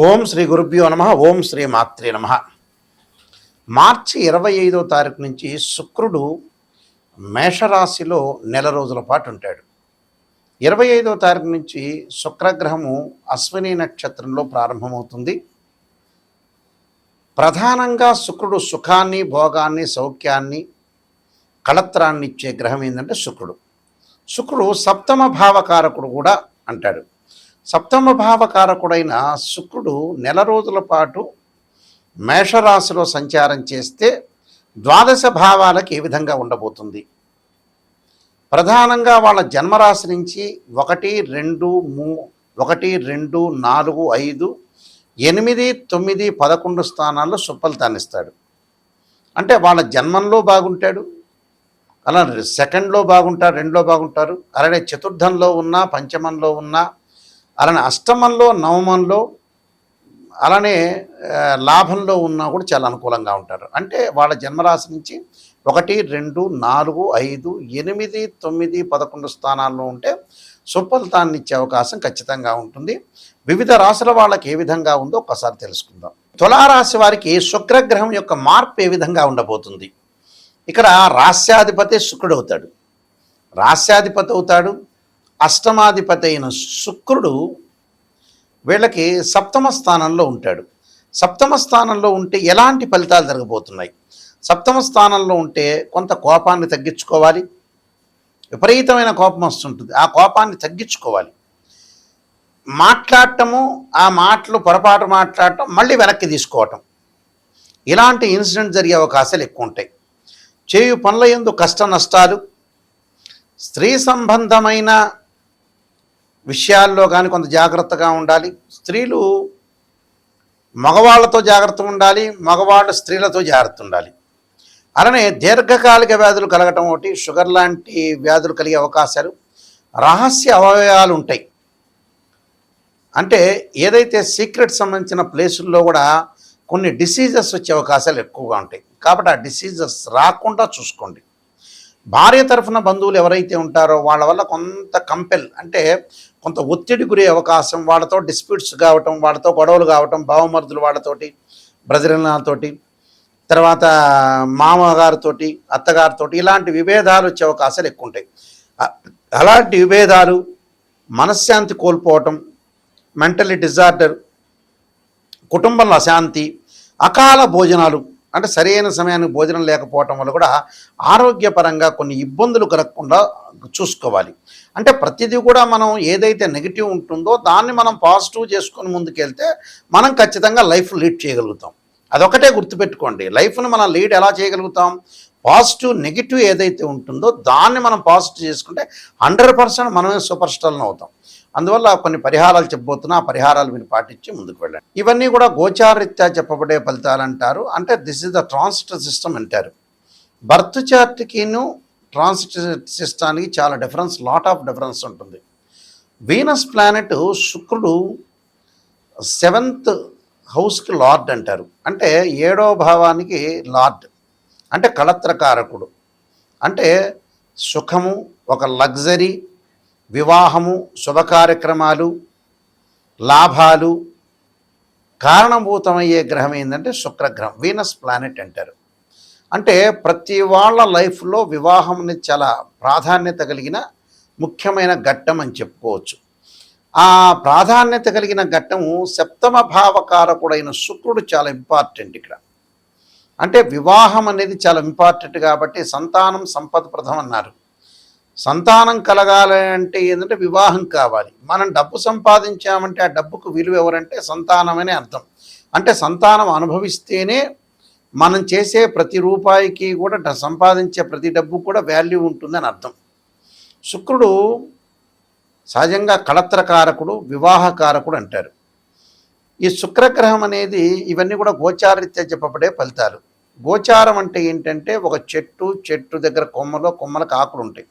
ఓం శ్రీ గురుభ్యో నమ. ఓం శ్రీ మాత్రే నమ. మార్చి 25వ తారీఖు నుంచి శుక్రుడు మేషరాశిలో నెల రోజుల పాటు ఉంటాడు. 25వ తారీఖు నుంచి శుక్రగ్రహము అశ్విని నక్షత్రంలో ప్రారంభమవుతుంది. ప్రధానంగా శుక్రుడు సుఖాన్ని, భోగాన్ని, సౌఖ్యాన్ని, కళత్రాన్ని ఇచ్చే గ్రహం ఏంటంటే శుక్రుడు సప్తమ భావకారకుడు కూడా అంటాడు. సప్తమ భావకారకుడైన శుక్రుడు నెల రోజుల పాటు మేషరాశిలో సంచారం చేస్తే ద్వాదశ భావాలకు ఏ విధంగా ఉండబోతుంది? ప్రధానంగా వాళ్ళ జన్మరాశి నుంచి 1, 2, 4, 5, 8, 9, 11 స్థానాల్లో సుఫలితాన్ని ఇస్తాడు. అంటే వాళ్ళ జన్మంలో బాగుంటాడు, అలా సెకండ్లో బాగుంటారు, 2లో బాగుంటారు, అలానే చతుర్థంలో ఉన్నా, పంచమంలో ఉన్నా, అలానే అష్టమంలో, నవమంలో, అలానే లాభంలో ఉన్నా కూడా చాలా అనుకూలంగా ఉంటారు. అంటే వాళ్ళ జన్మరాశి నుంచి 1, 2, 4, 5, 8, 9, 11 స్థానాల్లో ఉంటే సుఫలితాన్ని ఇచ్చే అవకాశం ఖచ్చితంగా ఉంటుంది. వివిధ రాశుల వాళ్ళకి ఏ విధంగా ఉందో ఒక్కసారి తెలుసుకుందాం. తులారాశి వారికి శుక్రగ్రహం యొక్క మార్పు ఏ విధంగా ఉండబోతుంది? ఇక్కడ రాస్యాధిపతి శుక్రుడు అవుతాడు. రాస్యాధిపతి అవుతాడు. అష్టమాధిపతి అయిన శుక్రుడు వీళ్ళకి సప్తమ స్థానంలో ఉంటాడు. సప్తమ స్థానంలో ఉంటే ఎలాంటి ఫలితాలు జరగబోతున్నాయి? సప్తమ స్థానంలో ఉంటే కొంత కోపాన్ని తగ్గించుకోవాలి. విపరీతమైన కోపం వస్తుంటుంది, ఆ కోపాన్ని తగ్గించుకోవాలి. మాట్లాడటము, ఆ మాటలు పొరపాటు మాట్లాడటం, మళ్ళీ వెనక్కి తీసుకోవటం, ఇలాంటి ఇన్సిడెంట్ జరిగే అవకాశాలు ఎక్కువ ఉంటాయి. చేయు పనుల యందు కష్ట నష్టాలు, స్త్రీ సంబంధమైన విషయాల్లో కానీ కొంత జాగ్రత్తగా ఉండాలి. స్త్రీలు మగవాళ్లతో జాగ్రత్తగా ఉండాలి, మగవాళ్ళు స్త్రీలతో జాగ్రత్త ఉండాలి. అలానే దీర్ఘకాలిక వ్యాధులు కలగటం ఒకటి, షుగర్ లాంటి వ్యాధులు కలిగే అవకాశాలు, రహస్య అవయవాలు ఉంటాయి. అంటే ఏదైతే సీక్రెట్ సంబంధించిన ప్లేసుల్లో కూడా కొన్ని డిసీజెస్ వచ్చే అవకాశాలు ఎక్కువగా ఉంటాయి. కాబట్టి ఆ డిసీజెస్ రాకుండా చూసుకోండి. భార్య తరఫున బంధువులు ఎవరైతే ఉంటారో వాళ్ళ వల్ల కొంత అంటే కొంత ఒత్తిడి గురే అవకాశం, వాళ్ళతో డిస్ప్యూట్స్ కావటం, వాళ్ళతో గొడవలు కావటం, బావమరుదులు వాళ్ళతోటి, బ్రదర్లతోటి, తర్వాత మామగారితోటి, అత్తగారితోటి, ఇలాంటి విభేదాలు వచ్చే అవకాశాలు ఎక్కువ ఉంటాయి. అలాంటి విభేదాలు, మనశ్శాంతి కోల్పోవటం, మెంటలీ డిజార్డర్, కుటుంబంలో అశాంతి, అకాల భోజనాలు, అంటే సరైన సమయానికి భోజనం లేకపోవటం వల్ల కూడా ఆరోగ్యపరంగా కొన్ని ఇబ్బందులు కలగకుండా చూసుకోవాలి. అంటే ప్రతిదీ కూడా మనం ఏదైతే నెగిటివ్ ఉంటుందో దాన్ని మనం పాజిటివ్ చేసుకొని ముందుకెళ్తే మనం ఖచ్చితంగా లైఫ్ లీడ్ చేయగలుగుతాం. అదొకటే గుర్తుపెట్టుకోండి. లైఫ్ను మనం లీడ్ ఎలా చేయగలుగుతాం? పాజిటివ్, నెగిటివ్ ఏదైతే ఉంటుందో దాన్ని మనం పాజిటివ్ చేసుకుంటే 100% మనమే సూపర్ స్టార్లను అవుతాం. అందువల్ల కొన్ని పరిహారాలు చెప్పబోతున్నా, ఆ పరిహారాలు మీరు పాటించి ముందుకు వెళ్ళండి. ఇవన్నీ కూడా గోచారరీత్యా చెప్పబడే ఫలితాలు అంటారు. అంటే this is the transit system అంటారు. బర్త్ చార్ట్కిను ట్రాన్సిట్ సిస్టానికి చాలా డిఫరెన్స్, లాట్ ఆఫ్ డిఫరెన్స్ ఉంటుంది. వీనస్ ప్లానెట్ శుక్రుడు 7th హౌస్కి లార్డ్ అంటారు. అంటే 7వ భావానికి లార్డ్, అంటే కళత్రకారకుడు. అంటే సుఖము, ఒక లగ్జరీ, వివాహము, శుభకార్యక్రమాలు, లాభాలు కారణభూతమయ్యే గ్రహం ఏంటంటే శుక్రగ్రహం, వీనస్ ప్లానెట్ అంటారు. అంటే ప్రతి వాళ్ళ లైఫ్లో వివాహం అనేది చాలా ప్రాధాన్యత కలిగిన ముఖ్యమైన ఘట్టం అని చెప్పుకోవచ్చు. ఆ ప్రాధాన్యత కలిగిన ఘట్టము సప్తమ భావకారకుడైన శుక్రుడు చాలా ఇంపార్టెంట్ ఇక్కడ. అంటే వివాహం అనేది చాలా ఇంపార్టెంట్ కాబట్టి సంతానం సంపద ప్రథం అన్నారు. సంతానం కలగాలి అంటే ఏంటంటే వివాహం కావాలి. మనం డబ్బు సంపాదించామంటే ఆ డబ్బుకు విలువ ఎవరంటే సంతానమనే అర్థం. అంటే సంతానం అనుభవిస్తేనే మనం చేసే ప్రతి రూపాయికి కూడా, సంపాదించే ప్రతి డబ్బు కూడా వాల్యూ ఉంటుందని అర్థం. శుక్రుడు సహజంగా కళత్రకారకుడు, వివాహకారకుడు అంటారు. ఈ శుక్రగ్రహం అనేది ఇవన్నీ కూడా గోచారరీత్యా చెప్పబడే ఫలితాలు. గోచారం అంటే ఏంటంటే ఒక చెట్టు దగ్గర కొమ్మలకు ఆకులు ఉంటాయి.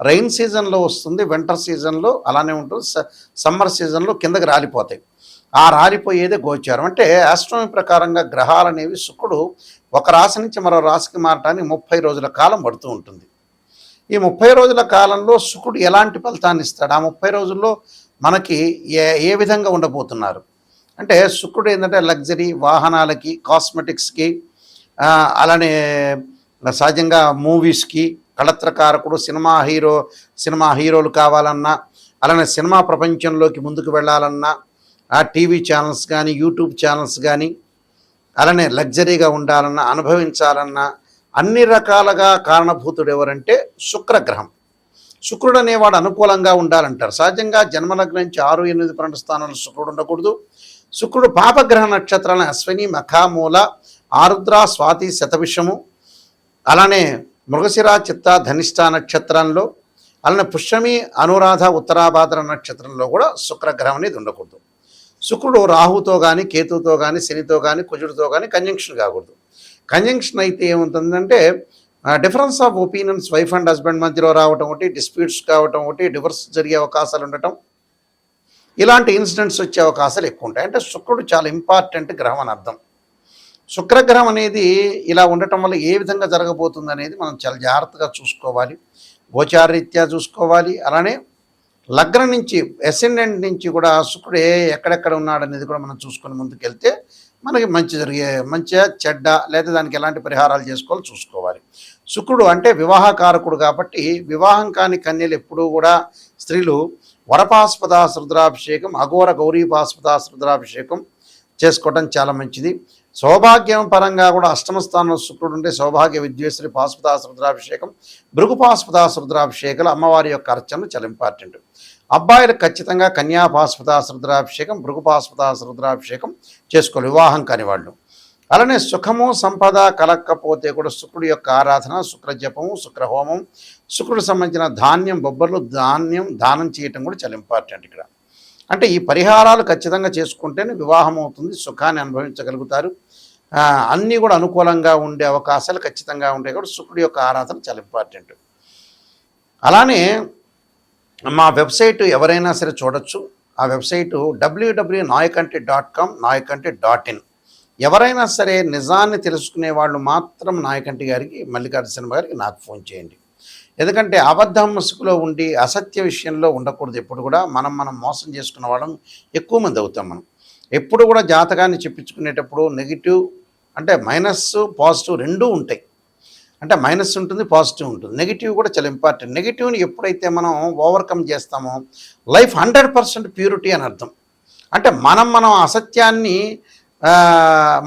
రైన్ సీజన్లో వస్తుంది, వింటర్ సీజన్లో అలానే ఉంటుంది, సమ్మర్ సీజన్లో కిందకి రాలిపోతాయి. ఆ రాలిపోయేదే గోచారం. అంటే ఆస్ట్రానమీ ప్రకారంగా గ్రహాలు అనేవి శుక్రుడు ఒక రాశి నుంచి మరో రాశికి మారటానికి 30 రోజుల కాలం పడుతూ ఉంటుంది. ఈ 30 రోజుల కాలంలో శుక్రుడు ఎలాంటి ఫలితాన్ని ఇస్తాడు? ఆ 30 రోజుల్లో మనకి ఏ విధంగా ఉండబోతున్నారు? అంటే శుక్రుడు ఏంటంటే లగ్జరీ, వాహనాలకి, కాస్మెటిక్స్కి, అలానే సహజంగా మూవీస్కి కళత్రకారకుడు. సినిమా హీరోలు కావాలన్నా, అలానే సినిమా ప్రపంచంలోకి ముందుకు వెళ్ళాలన్నా, టీవీ ఛానల్స్ కానీ, యూట్యూబ్ ఛానల్స్ కానీ, అలానే లగ్జరీగా ఉండాలన్నా, అనుభవించాలన్నా అన్ని రకాలుగా కారణభూతుడు ఎవరంటే శుక్రగ్రహం. శుక్రుడు అనేవాడు అనుకూలంగా ఉండాలంటారు. సహజంగా జన్మలగ్నం నుంచి 6, 8, 12 స్థానాలు శుక్రుడు ఉండకూడదు. శుక్రుడు పాపగ్రహ నక్షత్రాలను అశ్విని, మఖ, మూల, ఆరుద్ర, స్వాతి, శతభిషము, అలానే మృగశిర, చిత్త, ధనిష్ట నక్షత్రంలో, అలానే పుష్యమి, అనురాధ, ఉత్తరాభాద్ర నక్షత్రంలో కూడా శుక్రగ్రహం అనేది ఉండకూడదు. శుక్రుడు రాహుతో కానీ, కేతుతో కానీ, శనితో కానీ, కుజుడితో కానీ కంజంక్షన్ కాకూడదు. కంజంక్షన్ అయితే ఏముంటుందంటే difference of opinions wife and husband మధ్యలో రావటం ఒకటి, డిస్ప్యూట్స్ కావటం ఒకటి, డివర్స్ జరిగే అవకాశాలు ఉండటం, ఇలాంటి ఇన్సిడెంట్స్ వచ్చే అవకాశాలు ఎక్కువ ఉంటాయి. అంటే శుక్రుడు చాలా ఇంపార్టెంట్ గ్రహం అని అర్థం. శుక్రగ్రహం అనేది ఇలా ఉండటం వల్ల ఏ విధంగా జరగబోతుంది అనేది మనం చాలా జాగ్రత్తగా చూసుకోవాలి, గోచారరీత్యా చూసుకోవాలి. అలానే లగ్నం నుంచి, అసెండెంట్ నుంచి కూడా శుక్రుడు ఎక్కడెక్కడ ఉన్నాడనేది కూడా మనం చూసుకొని ముందుకెళ్తే మనకి మంచిగా చెడ్డ లేదా దానికి ఎలాంటి పరిహారాలు చేసుకోవాలో చూసుకోవాలి. శుక్రుడు అంటే వివాహకారకుడు కాబట్టి వివాహం కాని కన్యలు ఎప్పుడూ కూడా స్త్రీలు వరపాస్పదాస రుద్రాభిషేకం, అఘోర గౌరీపాస్పదాస రుద్రాభిషేకం చేసుకోవడం చాలా మంచిది. సౌభాగ్యం పరంగా కూడా అష్టమ స్థానంలో శుక్రుడు ఉంటే సౌభాగ్య విద్వేశ్వరి పాస్పదాస రుద్రాభిషేకం, భృగుపాస్పదాస రుద్రాభిషేకాలు అమ్మవారి యొక్క అర్చనలు చాలా ఇంపార్టెంట్. అబ్బాయిలు ఖచ్చితంగా కన్యాపాస్పదాస రుద్రాభిషేకం, భృగుపాస్పదాస రుద్రాభిషేకం చేసుకోవాలి వివాహం కాని వాళ్ళు. అలానే సుఖము సంపద కలక్కపోతే కూడా శుక్రుడి యొక్క ఆరాధన, శుక్రజపము, శుక్రహోమం, శుక్రుడికి సంబంధించిన ధాన్యం, బొబ్బర్లు, ధాన్యం దానం చేయటం కూడా చాలా ఇంపార్టెంట్ ఇక్కడ. అంటే ఈ పరిహారాలు ఖచ్చితంగా చేసుకుంటేనే వివాహం అవుతుంది, సుఖాన్ని అనుభవించగలుగుతారు. అన్నీ కూడా అనుకూలంగా ఉండే అవకాశాలు ఖచ్చితంగా ఉంటాయి కూడా శుక్రుడి యొక్క ఆరాధన చాలా ఇంపార్టెంట్. అలానే మా వెబ్సైట్ ఎవరైనా సరే చూడొచ్చు. ఆ వెబ్సైటు www.nayakanti.com, nayakanti.in. ఎవరైనా సరే నిజాన్ని తెలుసుకునే వాళ్ళు మాత్రం నాయకంటి గారికి, మల్లికార్జున శర్మ గారికి నాకు ఫోన్ చేయండి. ఎందుకంటే అబద్ధం ముసుగులో ఉండి అసత్య విషయంలో ఉండకూడదు. ఎప్పుడు కూడా మనం మోసం చేసుకున్న వాళ్ళం ఎక్కువ మంది అవుతాం. మనం ఎప్పుడు కూడా జాతకాన్ని చెప్పించుకునేటప్పుడు నెగిటివ్ అంటే మైనస్ పాజిటివ్ రెండూ ఉంటాయి. అంటే మైనస్ ఉంటుంది, పాజిటివ్ ఉంటుంది. నెగిటివ్ కూడా చాలా ఇంపార్టెంట్. నెగిటివ్ని ఎప్పుడైతే మనం ఓవర్కమ్ చేస్తామో లైఫ్ 100% ప్యూరిటీ అని అర్థం. అంటే మనం అసత్యాన్ని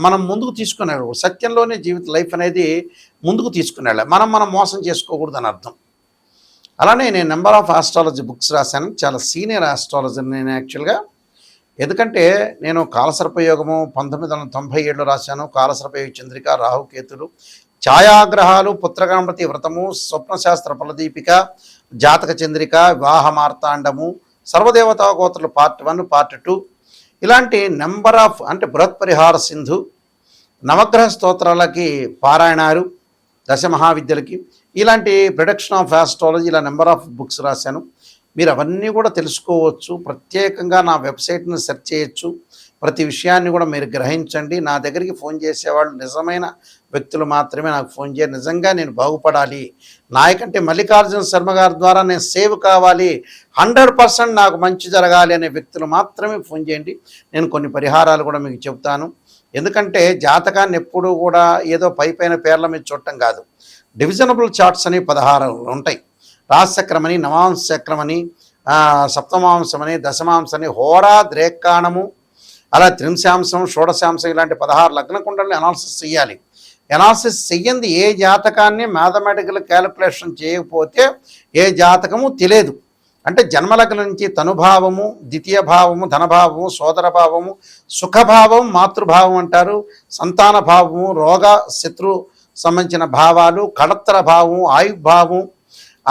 మనం ముందుకు తీసుకునేవాడు, సత్యంలోనే లైఫ్ అనేది ముందుకు తీసుకునేళ్ళ. మనం మోసం చేసుకోకూడదు అని అర్థం. అలానే నేను నెంబర్ ఆఫ్ ఆస్ట్రాలజీ బుక్స్ రాశాను. చాలా సీనియర్ ఆస్ట్రాలజర్ నేను యాక్చువల్గా. ఎందుకంటే నేను కాలసర్పయోగము 1997లో రాశాను. కాలసర్పయోగ చంద్రిక, రాహుకేతులు, ఛాయాగ్రహాలు, పుత్రగణపతి వ్రతము, స్వప్నశాస్త్ర ఫలదీపిక, జాతక చంద్రిక, వివాహ మార్తాండము, సర్వదేవతా గోత్రులు పార్ట్ 1, పార్ట్ 2, ఇలాంటి నెంబర్ ఆఫ్ అంటే బృహత్ పరిహార సింధు, నవగ్రహ స్తోత్రాలకి పారాయణాలు, దశమహావిద్యలకి, ఇలాంటి ప్రొడక్షన్ ఆఫ్ ఆస్ట్రాలజీ, ఇలా నెంబర్ ఆఫ్ బుక్స్ రాశాను. మీరు అవన్నీ కూడా తెలుసుకోవచ్చు. ప్రత్యేకంగా నా వెబ్సైట్ని సెర్చ్ చేయొచ్చు. ప్రతి విషయాన్ని కూడా మీరు గ్రహించండి. నా దగ్గరికి ఫోన్ చేసేవాళ్ళు నిజమైన వ్యక్తులు మాత్రమే నాకు ఫోన్ చేయాలి. నిజంగా నేను బాగుపడాలి, నాయకంటే మల్లికార్జున శర్మ గారి ద్వారా నేను సేవ్ కావాలి, 100% నాకు మంచి జరగాలి అనే వ్యక్తులు మాత్రమే ఫోన్ చేయండి. నేను కొన్ని పరిహారాలు కూడా మీకు చెబుతాను. ఎందుకంటే జాతకాన్ని ఎప్పుడూ కూడా ఏదో పైపైన పేర్ల మీద చూడటం కాదు. డివిజనబుల్ చార్ట్స్ అని 16 ఉంటాయి. రాశిచక్రమని, నవాంశ చక్రమని, సప్తమాంశమని, దశమాంశని, హోరా, ద్రేక్కాణము, అలా త్రింశాంశం, షోడశాంశం, ఇలాంటి 16 లగ్న కుండల్ని అనాలిసిస్ చేయాలి. అనాలిసిస్ చెయ్యంది ఏ జాతకాన్ని మ్యాథమెటికల్ క్యాలిక్యులేషన్ చేయకపోతే ఏ జాతకము తెలియదు. అంటే జన్మలగ్నం నుంచి తనుభావము, ద్వితీయ భావము, ధనభావము, సోదర భావము, సుఖభావం, మాతృభావం అంటారు, సంతాన భావము, రోగ శత్రు సంబంధించిన భావాలు, కడత్తర భావము, ఆయుర్భావం,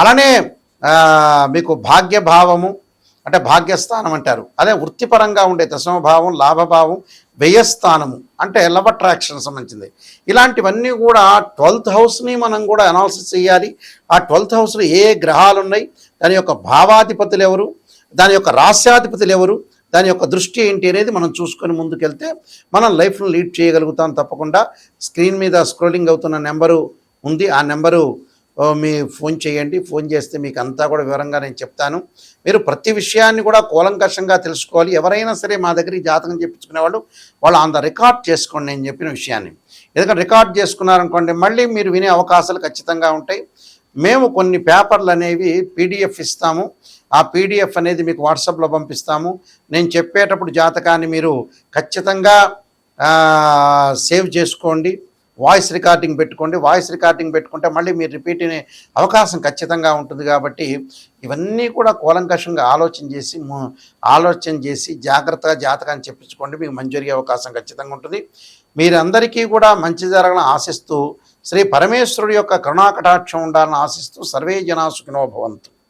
అలానే మీకు భాగ్యభావము అంటే భాగ్యస్థానం అంటారు. అదే వృత్తిపరంగా ఉండే దశమభావం, లాభభావం, వ్యయస్థానము అంటే లవ్ అట్రాక్షన్ సంబంధించింది. ఇలాంటివన్నీ కూడా 12th హౌస్ని మనం కూడా అనాలిసిస్ చేయాలి. ఆ 12th హౌస్లో ఏ గ్రహాలు ఉన్నాయి, దాని యొక్క భావాధిపతులు ఎవరు, దాని యొక్క రాస్యాధిపతులు ఎవరు, దాని యొక్క దృష్టి ఏంటి అనేది మనం చూసుకొని ముందుకెళ్తే మనం లైఫ్ను లీడ్ చేయగలుగుతాం. తప్పకుండా స్క్రీన్ మీద స్క్రోలింగ్ అవుతున్న నెంబరు ఉంది. ఆ నెంబరు మీ ఫోన్ చేయండి. ఫోన్ చేస్తే మీకు అంతా కూడా వివరంగా నేను చెప్తాను. మీరు ప్రతి విషయాన్ని కూడా కూలంకషంగా తెలుసుకోవాలి. ఎవరైనా సరే మా దగ్గర ఈ జాతకం చెప్పించుకునే వాళ్ళు ఆన్ ద రికార్డ్ చేసుకోండి నేను చెప్పిన విషయాన్ని. ఎందుకంటే రికార్డ్ చేసుకున్నారనుకోండి మళ్ళీ మీరు వినే అవకాశాలు ఖచ్చితంగా ఉంటాయి. మేము కొన్ని పేపర్లు అనేవి పీడిఎఫ్ ఇస్తాము. ఆ పీడిఎఫ్ అనేది మీకు వాట్సాప్లో పంపిస్తాము. నేను చెప్పేటప్పుడు జాతకాన్ని మీరు ఖచ్చితంగా సేవ్ చేసుకోండి. వాయిస్ రికార్డింగ్ పెట్టుకోండి. వాయిస్ రికార్డింగ్ పెట్టుకుంటే మళ్ళీ మీరు రిపీట్ అనే అవకాశం ఖచ్చితంగా ఉంటుంది. కాబట్టి ఇవన్నీ కూడా కూలంకషంగా ఆలోచన చేసి జాగ్రత్తగా జాతకాన్ని చెప్పించుకోండి. మీకు మంచి జరిగే అవకాశం ఖచ్చితంగా ఉంటుంది. మీరందరికీ కూడా మంచి జరగాలని ఆశిస్తూ శ్రీ పరమేశ్వరుడి యొక్క కరుణాకటాక్షం ఉండాలని ఆశిస్తూ సర్వే జనా సుఖినో భవంతు.